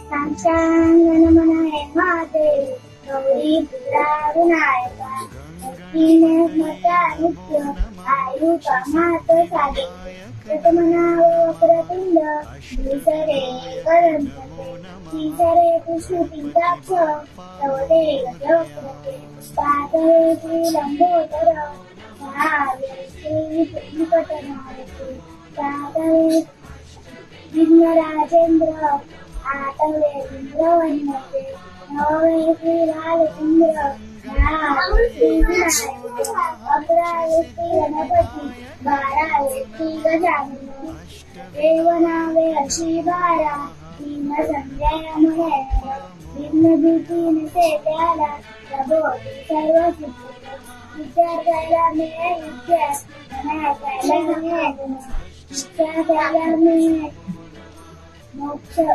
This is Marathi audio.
साक्षांगणमनये माते गौरी पुत्रा विनायका भक्तीने मता नित्य आयुका मात साधे प्रथमनाव वक्रतुंड दुसरे करंजते तिसरे कृष्णपिंडाक्ष चौथे गजवक्त्रते पाचवे श्रीलंबोदर सहावे श्रीविकटनायके सातवे विघ्नराजेंद्र आठवे इंद्रवन्यते नववे श्रीबालचंद्र दहावे श्रीविनायक अकरावे श्री गणपती बारावे श्री गजानन देवनावे अशी बारा तीन संजय म्हणे विघ्न भीती नसे त्याला प्रबोधी सर्व सिद्धी विद्यार्थ्याला मिळे विद्या धनात्याला मिळे धन विद्यार्थ्याला मिळे मोक्ष